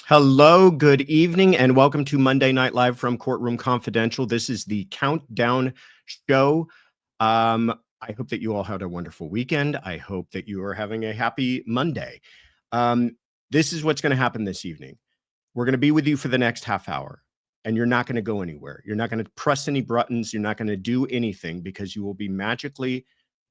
Hello, good evening, and welcome to Monday Night Live from Courtroom Confidential. This is the countdown show. I hope that you all had a wonderful weekend. I hope that you are having a happy Monday. This is what's going to happen this evening. We're going to be with you for the next half hour, and you're not going to go anywhere. You're not going to press any buttons. You're not going to do anything because you will be magically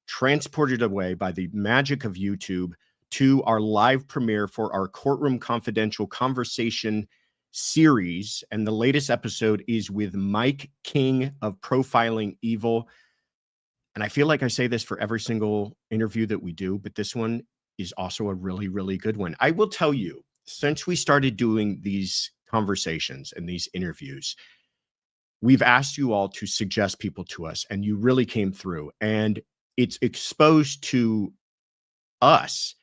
transported away by the magic of YouTube to our live premiere for our Courtroom Confidential conversation series. And the latest episode is with Mike King of Profiling Evil. And I feel like I say this for every single interview that we do, but this one is also a really, really good one. I will tell you, since we started doing these conversations and these interviews, we've asked you all to suggest people to us, and you really came through. And it's exposed to us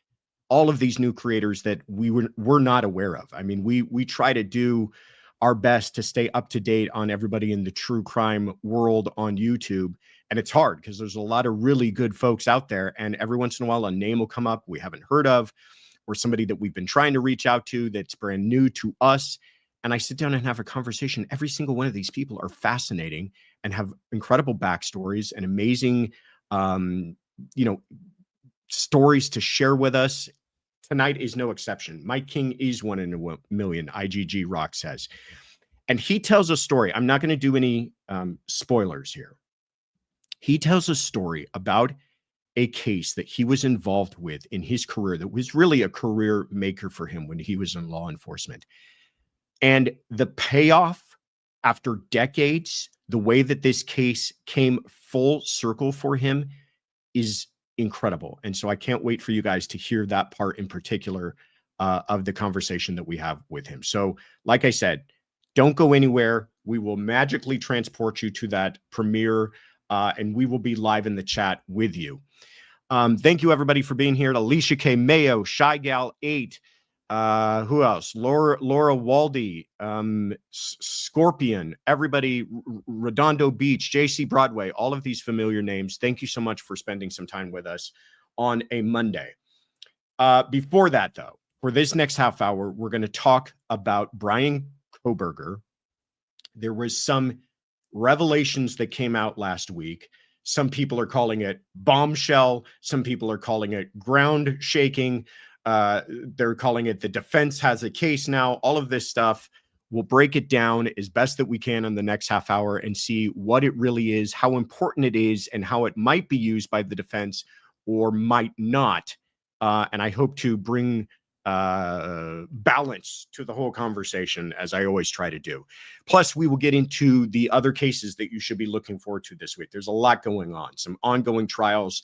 all of these new creators that we were not aware of. I mean, we try to do our best to stay up to date on everybody in the true crime world on YouTube. And it's hard because there's a lot of really good folks out there. And every once in a while, a name will come up we haven't heard of, or somebody that we've been trying to reach out to that's brand new to us. And I sit down and have a conversation. Every single one of these people are fascinating and have incredible backstories and amazing, stories to share with us. Tonight is no exception. Mike King is one in a million, IGG Rock says. And he tells a story. I'm not going to do any spoilers here. He tells a story about a case that he was involved with in his career that was really a career maker for him when he was in law enforcement. And the payoff after decades, the way that this case came full circle for him is incredible. And so I can't wait for you guys to hear that part in particular of the conversation that we have with him. So like I said, don't go anywhere. We will magically transport you to that premiere, and we will be live in the chat with you. Thank you, everybody, for being here. Alicia K. Mayo, Shy Gal 8, who else? Laura Waldy, Scorpion, everybody, Redondo Beach, JC Broadway, all of these familiar names. Thank you so much for spending some time with us on a Monday. Before that, though, for this next half hour, we're going to talk about Bryan Kohberger. There was some revelations that came out last week. Some people are calling it bombshell. Some people are calling it ground shaking. They're calling it the defense has a case now. All of this stuff, we'll break it down as best that we can in the next half hour and see what it really is, how important it is, and how it might be used by the defense or might not. And I hope to bring balance to the whole conversation, as I always try to do. Plus, we will get into the other cases that you should be looking forward to this week. There's a lot going on, some ongoing trials.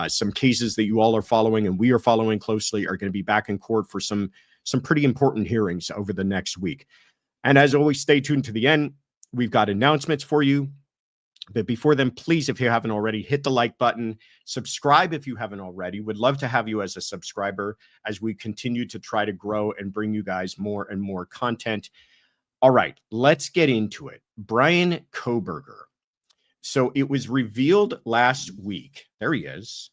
Some cases that you all are following and we are following closely are going to be back in court for some pretty important hearings over the next week. And as always, stay tuned to the end. We've got announcements for you. But before then, please, if you haven't already, hit the like button. Subscribe if you haven't already. Would love to have you as a subscriber as we continue to try to grow and bring you guys more and more content. All right, let's get into it. Bryan Kohberger. So it was revealed last week. There he is.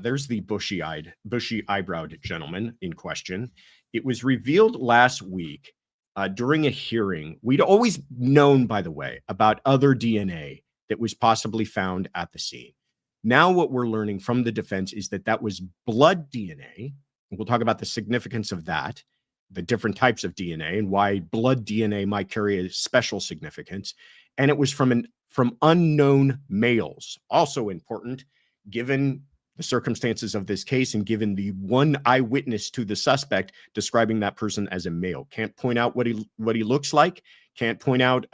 There's the bushy-eyebrowed gentleman in question. It was revealed last week during a hearing. We'd always known, by the way, about other DNA that was possibly found at the scene. Now what we're learning from the defense is that that was blood DNA. We'll talk about the significance of that, the different types of DNA, and why blood DNA might carry a special significance. And it was from unknown males. Also important, given the circumstances of this case and given the one eyewitness to the suspect describing that person as a male. Can't point out what he looks like. Can't point out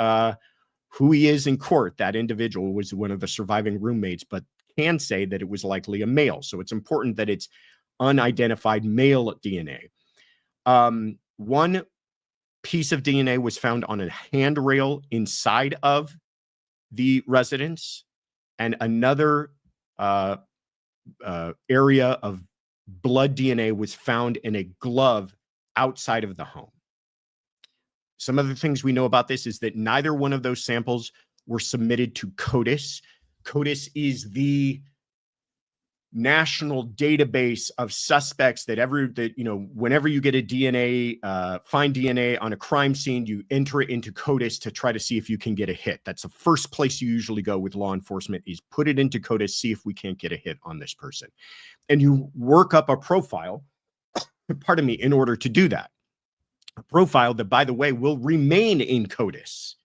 who he is in court. That individual was one of the surviving roommates, but can say that it was likely a male. So it's important that it's unidentified male DNA. One piece of DNA was found on a handrail inside of the residence, and another area of blood DNA was found in a glove outside of the home. Some of the things we know about this is that neither one of those samples were submitted to CODIS. CODIS is the national database of suspects that whenever you get a DNA, find DNA on a crime scene, you enter it into CODIS to try to see if you can get a hit. That's the first place you usually go with law enforcement, is put it into CODIS, see if we can't get a hit on this person. And you work up a profile, pardon me, in order to do that. A profile that, by the way, will remain in CODIS.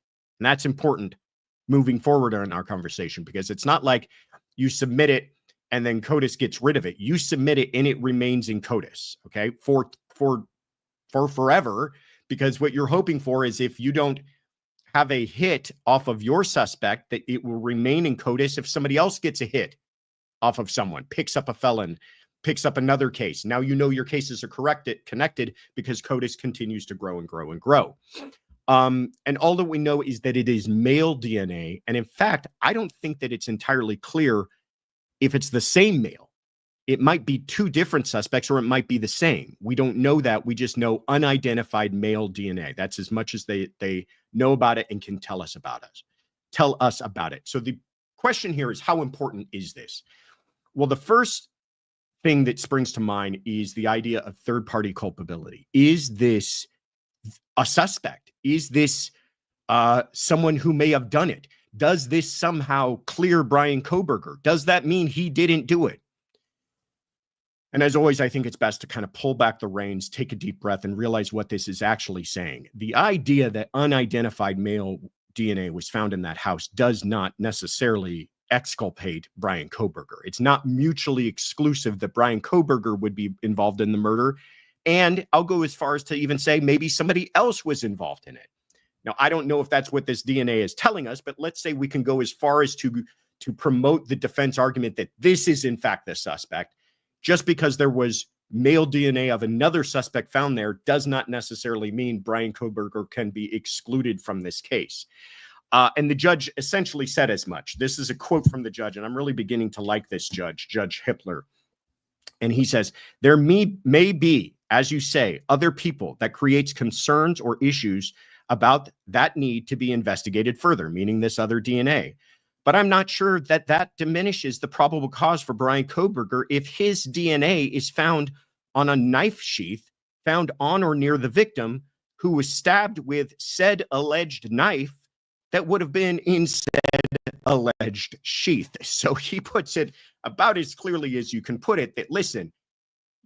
And that's important moving forward in our conversation, because it's not like you submit it and then CODIS gets rid of it. You submit it and it remains in CODIS, okay, for forever, because what you're hoping for is, if you don't have a hit off of your suspect, that it will remain in CODIS. If somebody else gets a hit off of someone, picks up a felon, picks up another case, now you know your cases are connected, because CODIS continues to grow and grow and grow. And all that we know is that it is male DNA. And in fact, I don't think that it's entirely clear if it's the same male. It might be two different suspects, or it might be the same. We don't know that. We just know unidentified male DNA. That's as much as they know about it and can tell us about it. So the question here is, how important is this? Well, the first thing that springs to mind is the idea of third-party culpability. Is this a suspect? Is this someone who may have done it? Does this somehow clear Bryan Kohberger? Does that mean he didn't do it? And as always, I think it's best to kind of pull back the reins, take a deep breath, and realize what this is actually saying. The idea that unidentified male DNA was found in that house does not necessarily exculpate Bryan Kohberger. It's not mutually exclusive that Bryan Kohberger would be involved in the murder. And I'll go as far as to even say maybe somebody else was involved in it. Now, I don't know if that's what this DNA is telling us, but let's say we can go as far as to promote the defense argument that this is in fact the suspect. Just because there was male DNA of another suspect found there does not necessarily mean Bryan Kohberger can be excluded from this case. And the judge essentially said as much. This is a quote from the judge, and I'm really beginning to like this judge, Judge Hippler. And he says, there may be, as you say, other people that creates concerns or issues about that need to be investigated further, meaning this other DNA. But I'm not sure that that diminishes the probable cause for Bryan Kohberger if his DNA is found on a knife sheath found on or near the victim, who was stabbed with said alleged knife that would have been in said alleged sheath. So he puts it about as clearly as you can put it, that, listen,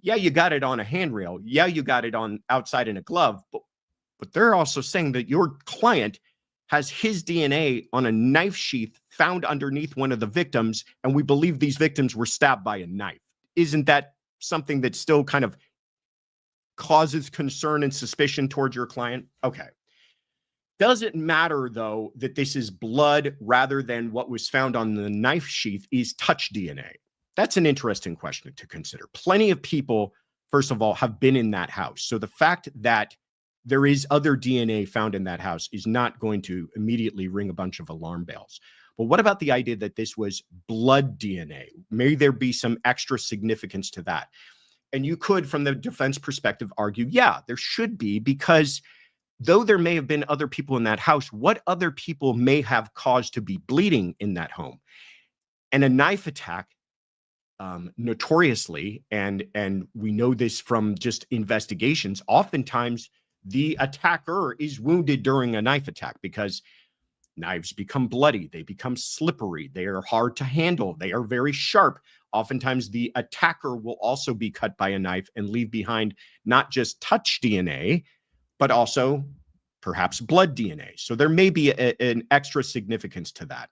yeah, you got it on a handrail. Yeah, you got it on outside in a glove, but they're also saying that your client has his DNA on a knife sheath found underneath one of the victims, and we believe these victims were stabbed by a knife. Isn't that something that still kind of causes concern and suspicion towards your client? Okay. Does it matter, though, that this is blood rather than what was found on the knife sheath is touch DNA? That's an interesting question to consider. Plenty of people, first of all, have been in that house. So the fact that there is other DNA found in that house is not going to immediately ring a bunch of alarm bells. But what about the idea that this was blood DNA? May there be some extra significance to that? And you could, from the defense perspective, argue, yeah, there should be, because though there may have been other people in that house, what other people may have caused to be bleeding in that home? And a knife attack, notoriously, and we know this from just investigations, oftentimes the attacker is wounded during a knife attack, because knives become bloody, they become slippery, they are hard to handle, they are very sharp. Oftentimes the attacker will also be cut by a knife and leave behind not just touch DNA, but also perhaps blood DNA. So there may be an extra significance to that.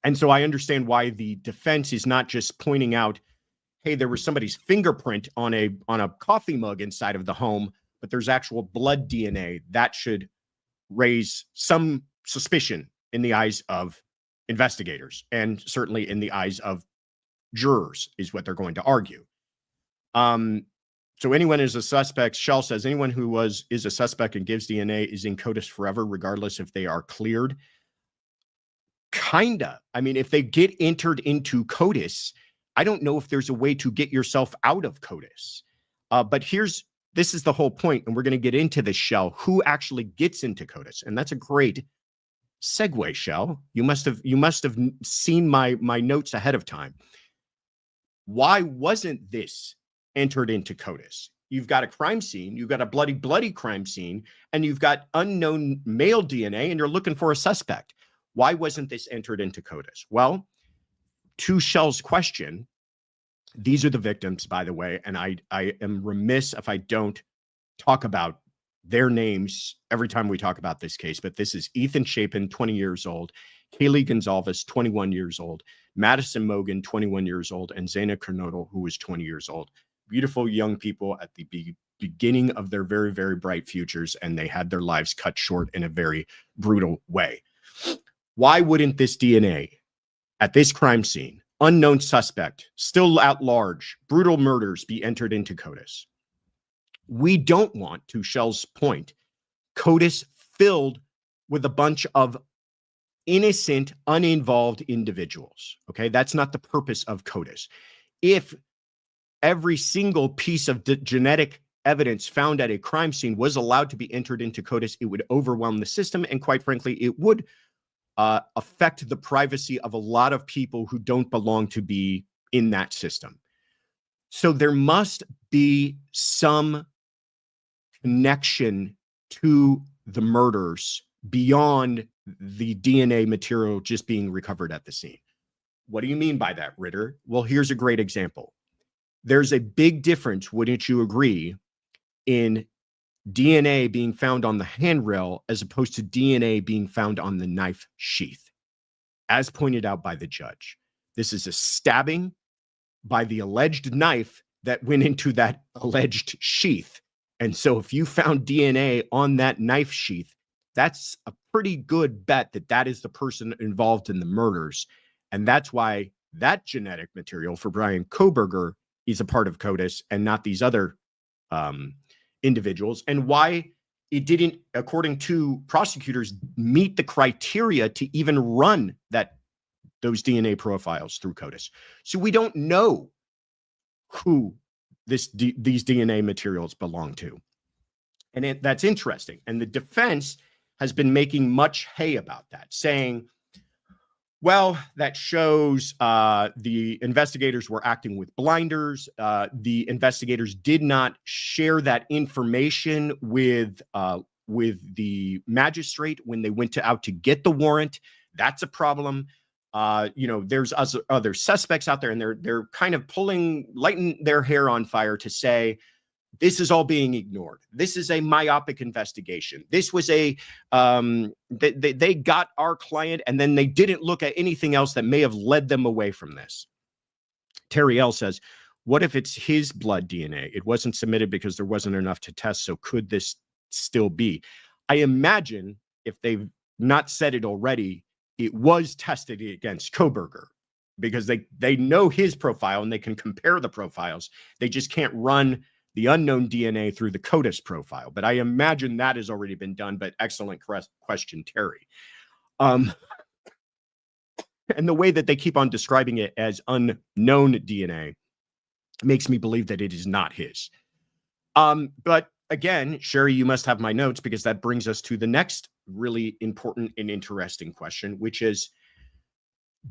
And so I understand why the defense is not just pointing out, hey, there was somebody's fingerprint on a coffee mug inside of the home, but there's actual blood DNA. That should raise some suspicion in the eyes of investigators, and certainly in the eyes of jurors, is what they're going to argue. So anyone is a suspect. Shell says anyone who is a suspect and gives DNA is in CODIS forever, regardless if they are cleared. Kinda. I mean, if they get entered into CODIS, I don't know if there's a way to get yourself out of CODIS. But this is the whole point, and we're going to get into this, Shell, who actually gets into CODIS. And that's a great segue, Shell. You must have seen my notes ahead of time. Why wasn't this entered into CODIS? You've got a crime scene, you've got a bloody crime scene, and you've got unknown male DNA, and you're looking for a suspect. Why wasn't this entered into CODIS? Well, to Shell's question, these are the victims, by the way, and I am remiss if I don't talk about their names every time we talk about this case, but this is Ethan Chapin, 20 years old, Kaylee Gonzalez, 21 years old, Madison Mogan, 21 years old, and Zaina Kernodle, who was 20 years old. Beautiful young people at the beginning of their very, very bright futures, and they had their lives cut short in a very brutal way. Why wouldn't this DNA at this crime scene, unknown suspect, still at large, brutal murders, be entered into CODIS? We don't want, to Shell's point, CODIS filled with a bunch of innocent, uninvolved individuals. Okay, that's not the purpose of CODIS. If every single piece of genetic evidence found at a crime scene was allowed to be entered into CODIS, it would overwhelm the system, and quite frankly, it would affect the privacy of a lot of people who don't belong to be in that system. So there must be some connection to the murders beyond the DNA material just being recovered at the scene. What do you mean by that, Ritter? Well, here's a great example. There's a big difference, wouldn't you agree, in DNA being found on the handrail as opposed to DNA being found on the knife sheath, as pointed out by the judge. This is a stabbing by the alleged knife that went into that alleged sheath. And so if you found DNA on that knife sheath, that's a pretty good bet that that is the person involved in the murders. And that's why that genetic material for Bryan Kohberger is a part of CODIS and not these other individuals, and why it didn't, according to prosecutors, meet the criteria to even run those DNA profiles through CODIS. So we don't know who these DNA materials belong to. And that's interesting. And the defense has been making much hay about that, saying, well, that shows the investigators were acting with blinders. The investigators did not share that information with the magistrate when they went out to get the warrant. That's a problem. There's other suspects out there, and they're kind of lighting their hair on fire to say, this is all being ignored. This is a myopic investigation. This was they got our client, and then they didn't look at anything else that may have led them away from this. Terry L says, what if it's his blood DNA? It wasn't submitted because there wasn't enough to test. So could this still be? I imagine, if they've not said it already, it was tested against Kohberger, because they know his profile and they can compare the profiles. They just can't run the unknown DNA through the CODIS profile. But I imagine that has already been done. But excellent question, Terry. And the way that they keep on describing it as unknown DNA makes me believe that it is not his. But again, Sherry, you must have my notes, because that brings us to the next really important and interesting question, which is,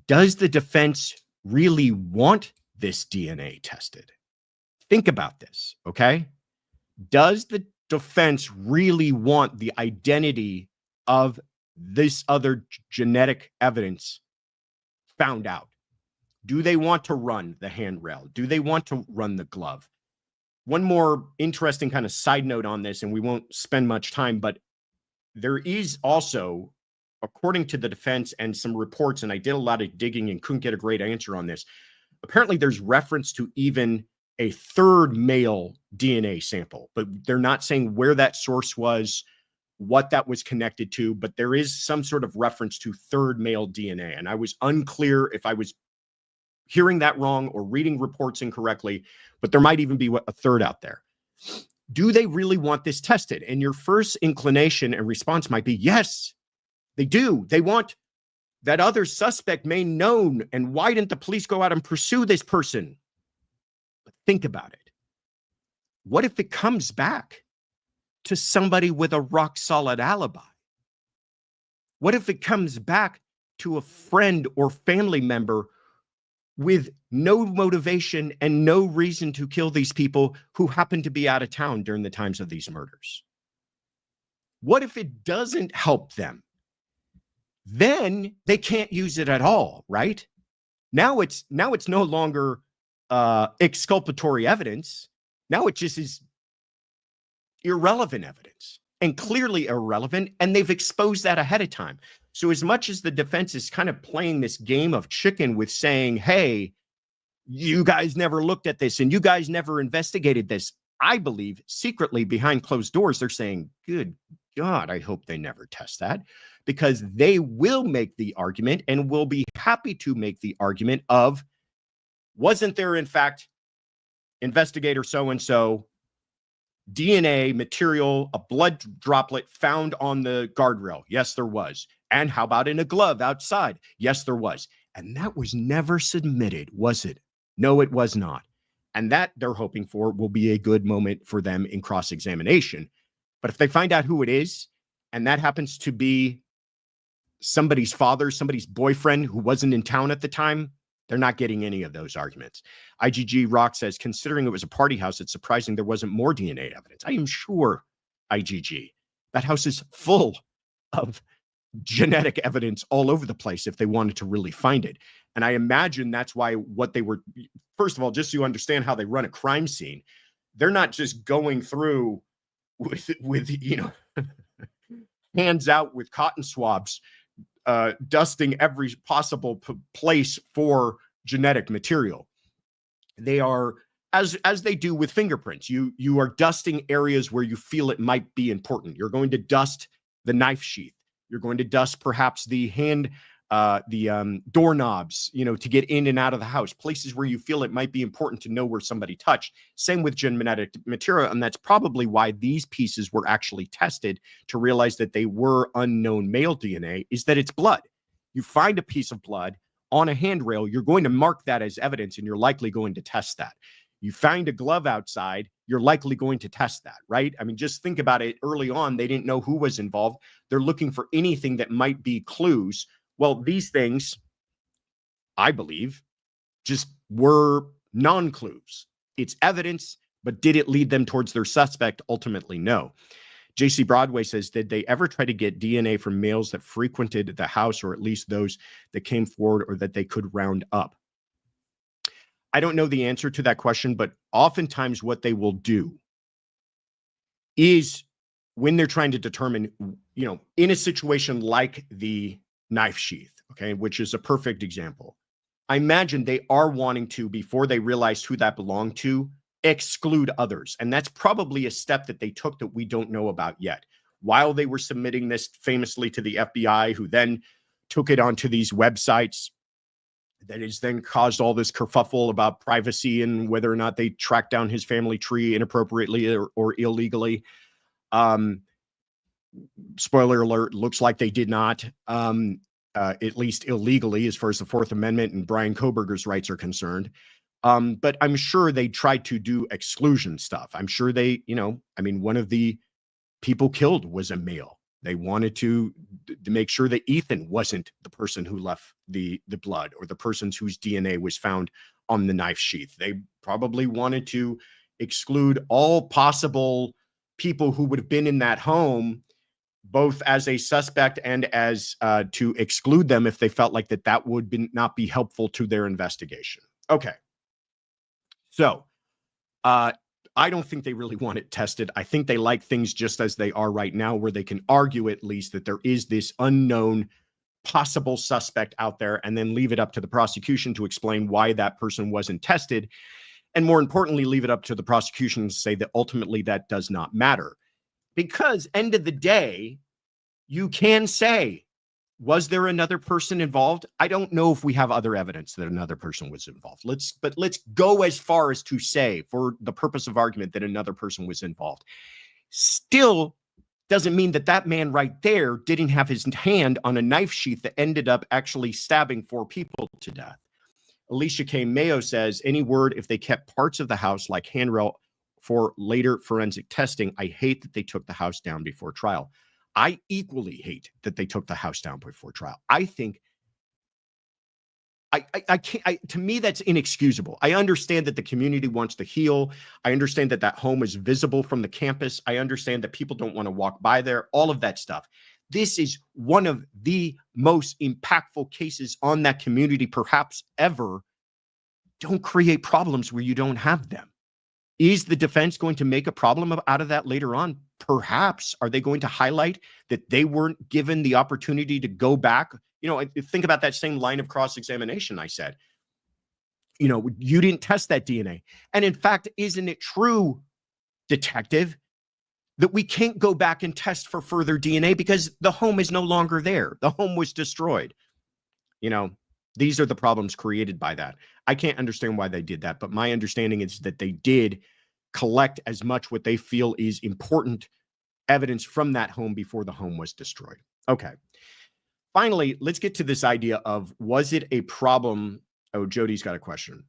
does the defense really want this DNA tested? Think about this, okay? Does the defense really want the identity of this other genetic evidence found out? Do they want to run the handrail? Do they want to run the glove? One more interesting kind of side note on this, and we won't spend much time, but there is also, according to the defense and some reports, and I did a lot of digging and couldn't get a great answer on this, apparently there's reference to even a third male DNA sample, but they're not saying where that source was, what that was connected to, but there is some sort of reference to third male DNA. And I was unclear if I was hearing that wrong or reading reports incorrectly, but there might even be a third out there. Do they really want this tested? And your first inclination and response might be, yes, they do. They want that other suspect made known. And why didn't the police go out and pursue this person? But think about it. What if it comes back to somebody with a rock solid alibi? What if it comes back to a friend or family member with no motivation and no reason to kill these people who happen to be out of town during the times of these murders? What if it doesn't help them? Then they can't use it at all, right? Now it's no longer exculpatory evidence. Now it just is irrelevant evidence, and clearly irrelevant, and they've exposed that ahead of time. So as much as the defense is kind of playing this game of chicken with saying, hey, you guys never looked at this and you guys never investigated this, I believe secretly behind closed doors, they're saying, good God, I hope they never test that, because they will make the argument and will be happy to make the argument of, wasn't there, in fact, investigator so-and-so DNA material, a blood droplet found on the guardrail? Yes, there was. And how about in a glove outside? Yes, there was. And that was never submitted, was it? No, it was not. And that, they're hoping for, will be a good moment for them in cross-examination. But if they find out who it is, and that happens to be somebody's father, somebody's boyfriend who wasn't in town at the time, they're not getting any of those arguments. IGG Rock says, considering it was a party house, it's surprising there wasn't more DNA evidence. I am sure, IGG, that house is full of genetic evidence all over the place if they wanted to really find it. And I imagine that's why what they were, first of all, just so you understand how they run a crime scene, they're not just going through with you know, hands out with cotton swabs, dusting every possible place for genetic material. They are, as they do with fingerprints, you are dusting areas where you feel it might be important. You're going to dust the knife sheath. You're going to dust perhaps the doorknobs, you know, to get in and out of the house, places where you feel it might be important to know where somebody touched. Same with genetic material. And that's probably why these pieces were actually tested to realize that they were unknown male DNA, is that it's blood. You find a piece of blood on a handrail, you're going to mark that as evidence, and you're likely going to test that. You find a glove outside, you're likely going to test that, right? I mean, just think about it. Early on, they didn't know who was involved. They're looking for anything that might be clues. Well, these things, I believe, just were non-clues. It's evidence, but did it lead them towards their suspect? Ultimately, no. JC Broadway says, did they ever try to get DNA from males that frequented the house, or at least those that came forward or that they could round up? I don't know the answer to that question, but oftentimes what they will do is, when they're trying to determine, you know, in a situation like the knife sheath, okay, which is a perfect example, I imagine they are wanting to, before they realize who that belonged to, exclude others. And that's probably a step that they took that we don't know about yet. While they were submitting this famously to the FBI, who then took it onto these websites, that has then caused all this kerfuffle about privacy and whether or not they tracked down his family tree inappropriately or illegally. Spoiler alert, looks like they did not, at least illegally, as far as the Fourth Amendment and Bryan Kohberger's rights are concerned. But I'm sure they tried to do exclusion stuff. I'm sure they, you know, I mean, one of the people killed was a male. They wanted to make sure that Ethan wasn't the person who left the blood, or the person whose DNA was found on the knife sheath. They probably wanted to exclude all possible people who would have been in that home, both as a suspect and as to exclude them if they felt like that would not be helpful to their investigation. Okay. So I don't think they really want it tested. I think they like things just as they are right now, where they can argue at least that there is this unknown possible suspect out there, and then leave it up to the prosecution to explain why that person wasn't tested. And more importantly, leave it up to the prosecution to say that ultimately that does not matter. Because end of the day, you can say, was there another person involved? I don't know if we have other evidence that another person was involved. Let's go as far as to say, for the purpose of argument, that another person was involved. Still doesn't mean that that man right there didn't have his hand on a knife sheath that ended up actually stabbing 4 people to death. Alicia K. Mayo says, any word if they kept parts of the house like handrail for later forensic testing? I hate that they took the house down before trial. I equally hate that they took the house down before trial. I think I can't, to me, that's inexcusable. I understand that the community wants to heal. I understand that that home is visible from the campus. I understand that people don't want to walk by there, all of that stuff. This is one of the most impactful cases on that community, perhaps ever. Don't create problems where you don't have them. Is the defense going to make a problem out of that later on? Perhaps. Are they going to highlight that they weren't given the opportunity to go back? Think about that same line of cross-examination I said. You didn't test that DNA. And in fact, isn't it true, detective, that we can't go back and test for further DNA because the home is no longer there? The home was destroyed. These are the problems created by that. I can't understand why they did that, but my understanding is that they did collect as much what they feel is important evidence from that home before the home was destroyed. Okay. Finally, let's get to this idea of, was it a problem? Oh, Jody's got a question.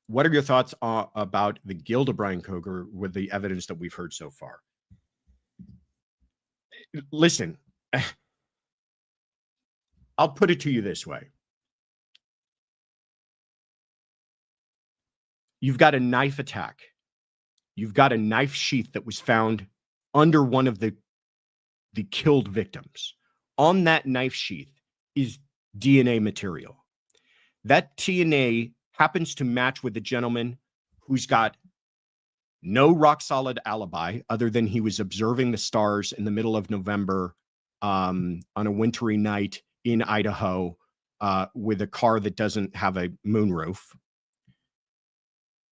What are your thoughts about the guilt of Bryan Kohberger with the evidence that we've heard so far? Listen, I'll put it to you this way. You've got a knife attack. You've got a knife sheath that was found under one of the killed victims. On that knife sheath is DNA material. That DNA happens to match with a gentleman who's got no rock solid alibi other than he was observing the stars in the middle of November on a wintry night in Idaho with a car that doesn't have a moonroof.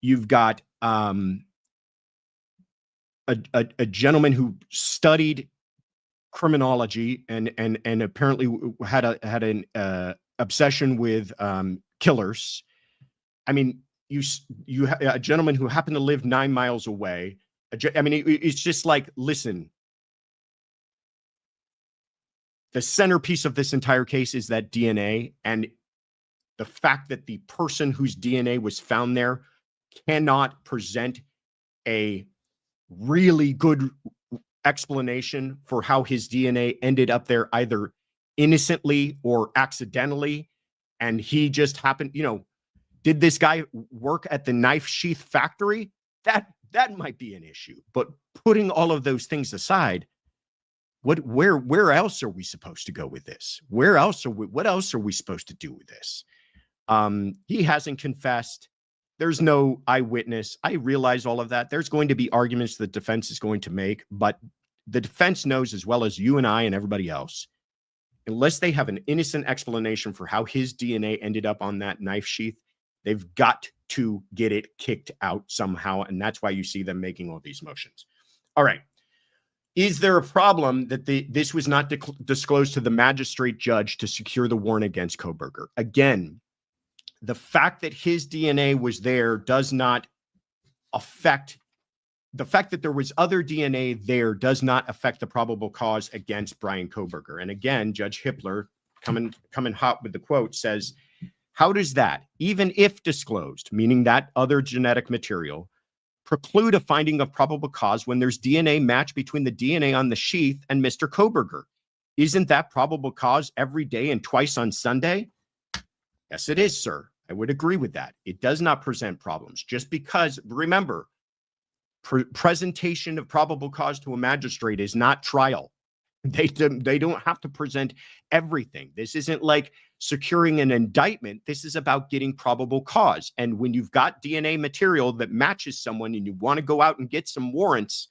You've got a gentleman who studied criminology and apparently had an obsession with killers. I mean, you a gentleman who happened to live 9 miles away. It's just like, listen, the centerpiece of this entire case is that DNA, and the fact that the person whose DNA was found there cannot present a really good explanation for how his DNA ended up there, either innocently or accidentally. And he just happened, did this guy work at the knife sheath factory? That might be an issue. But putting all of those things aside, where else are we supposed to go with this? What else are we supposed to do with this? He hasn't confessed. There's no eyewitness. I realize all of that. There's going to be arguments the defense is going to make, but the defense knows as well as you and I and everybody else, unless they have an innocent explanation for how his DNA ended up on that knife sheath, they've got to get it kicked out somehow. And that's why you see them making all these motions. All right. Is there a problem that this was not disclosed to the magistrate judge to secure the warrant against Kohberger? Again, the fact that his DNA was there does not affect the fact that there was other DNA there does not affect the probable cause against Bryan Kohberger. And again, Judge Hippler, coming hot with the quote, says, how does that, even if disclosed, meaning that other genetic material, preclude a finding of probable cause when there's DNA match between the DNA on the sheath and Mr. Kohberger? Isn't that probable cause every day and twice on Sunday? Yes, it is, sir. I would agree with that. It does not present problems. Just because, remember, presentation of probable cause to a magistrate is not trial. They don't have to present everything. This isn't like securing an indictment. This is about getting probable cause. And when you've got DNA material that matches someone and you want to go out and get some warrants,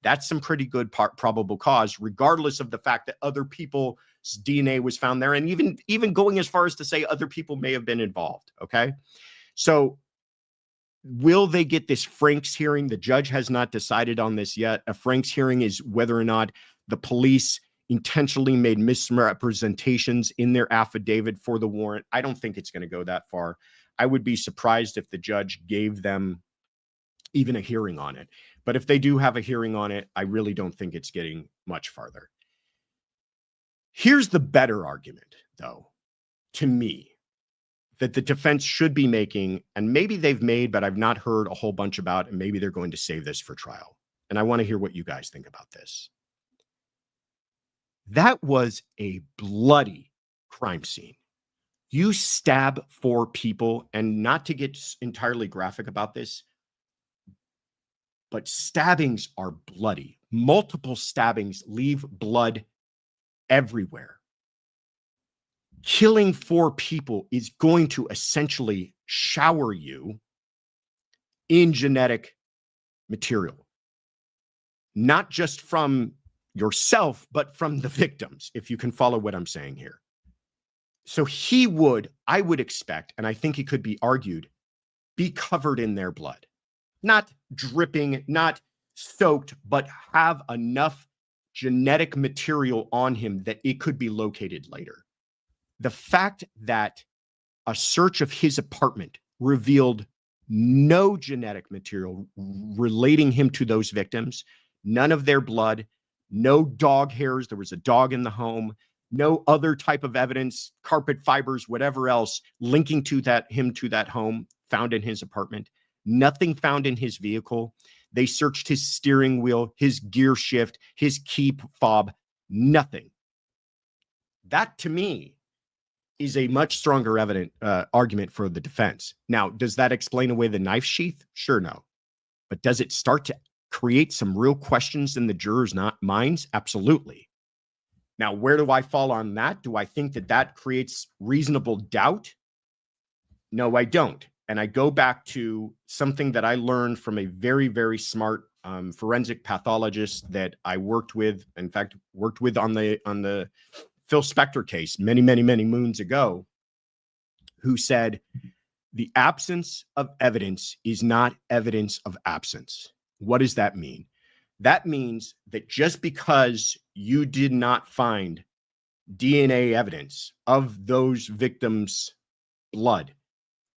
that's some pretty good probable cause, regardless of the fact that other people's DNA was found there. And even going as far as to say other people may have been involved. Okay. So will they get this Franks hearing? The judge has not decided on this yet. A Franks hearing is whether or not the police intentionally made misrepresentations in their affidavit for the warrant. I don't think it's going to go that far. I would be surprised if the judge gave them even a hearing on it. But if they do have a hearing on it, I really don't think it's getting much farther. Here's the better argument, though, to me, that the defense should be making, and maybe they've made, but I've not heard a whole bunch about, and maybe they're going to save this for trial. And I want to hear what you guys think about this. That was a bloody crime scene. You stab 4 people, and not to get entirely graphic about this, but stabbings are bloody. Multiple stabbings leave blood everywhere. Killing 4 people is going to essentially shower you in genetic material, not just from yourself, but from the victims, if you can follow what I'm saying here. So he would, I would expect, and I think it could be argued, be covered in their blood. Not dripping, not soaked, but have enough genetic material on him that it could be located later. The fact that a search of his apartment revealed no genetic material relating him to those victims, none of their blood, no dog hairs, there was a dog in the home, no other type of evidence, carpet fibers, whatever else, linking to him to that home found in his apartment. Nothing found in his vehicle. They searched his steering wheel, his gear shift, his key fob, nothing. That, to me, is a much stronger argument for the defense. Now, does that explain away the knife sheath? Sure, no. But does it start to create some real questions in the jurors' minds? Absolutely. Now, where do I fall on that? Do I think that that creates reasonable doubt? No, I don't. And I go back to something that I learned from a very, very smart forensic pathologist that I worked with. In fact, worked with on the Phil Spector case many, many, many moons ago, who said the absence of evidence is not evidence of absence. What does that mean? That means that just because you did not find DNA evidence of those victims' blood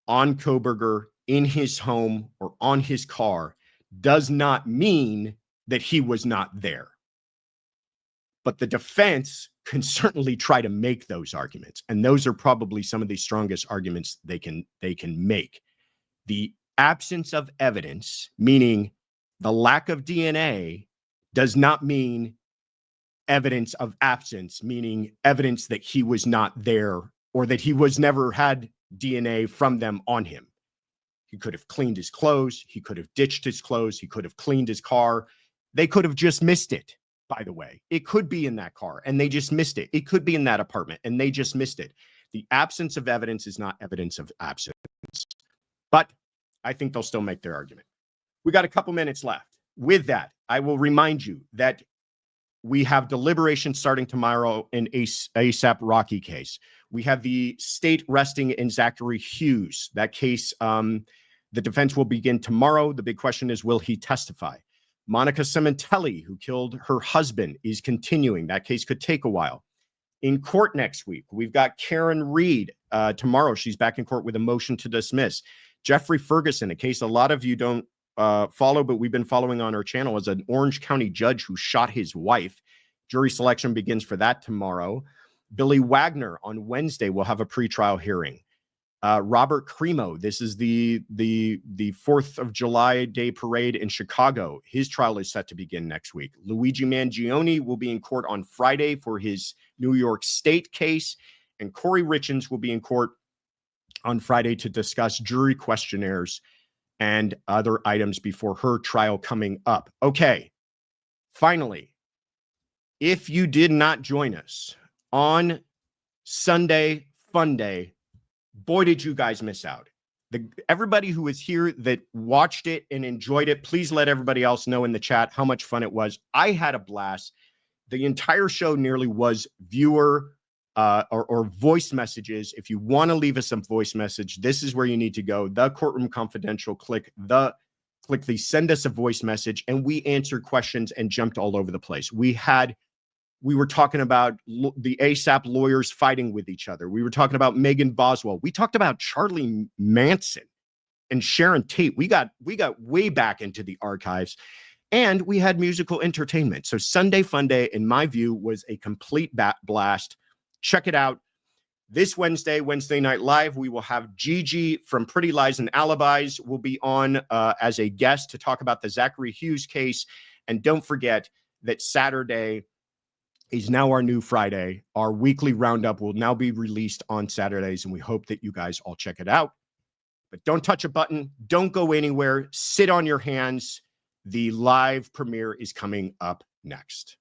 on Kohberger, in his home, or on his car, does not mean that he was not there. But the defense can certainly try to make those arguments. And those are probably some of the strongest arguments they can make. The absence of evidence, meaning the lack of DNA, does not mean evidence of absence, meaning evidence that he was not there or that he was never had DNA from them on him. He could have cleaned his clothes. He could have ditched his clothes. He could have cleaned his car. They could have just missed it, by the way. It could be in that car and they just missed it. It could be in that apartment and they just missed it. The absence of evidence is not evidence of absence. But I think they'll still make their argument. We got a couple minutes left. With that, I will remind you that we have deliberation starting tomorrow in ASAP Rocky case. We have the state resting in Zachary Hughes. That case, the defense will begin tomorrow. The big question is, will he testify? Monica Sementilli, who killed her husband, is continuing. That case could take a while. In court next week, we've got Karen Reed. Tomorrow, she's back in court with a motion to dismiss. Jeffrey Ferguson, a case a lot of you don't follow, but we've been following on our channel, as an Orange County judge who shot his wife. Jury selection begins for that tomorrow. Billy Wagner on Wednesday will have a pretrial hearing. Robert Crimo, this is the 4th of July Day parade in Chicago. His trial is set to begin next week. Luigi Mangione will be in court on Friday for his New York State case. And Kouri Richins will be in court on Friday to discuss jury questionnaires and other items before her trial coming up. Okay, finally, if you did not join us on Sunday Fun Day, boy, did you guys miss out. Everybody who was here that watched it and enjoyed it, please let everybody else know in the chat how much fun it was. I had a blast. The entire show nearly was viewer or voice messages. If you want to leave us some voice message, this is where you need to go. The Courtroom Confidential. Click the send us a voice message, and we answered questions and jumped all over the place. We were talking about the ASAP lawyers fighting with each other. We were talking about Megan Boswell. We talked about Charlie Manson and Sharon Tate. We got way back into the archives, and we had musical entertainment. So Sunday Fun Day, in my view, was a complete blast. Check it out. This Wednesday Night Live, we will have Gigi from Pretty Lies and Alibis will be on as a guest to talk about the Zachary Hughes case. And don't forget that Saturday, is now our new Friday. Our weekly roundup will now be released on Saturdays, and we hope that you guys all check it out. But don't touch a button. Don't go anywhere. Sit on your hands. The live premiere is coming up next.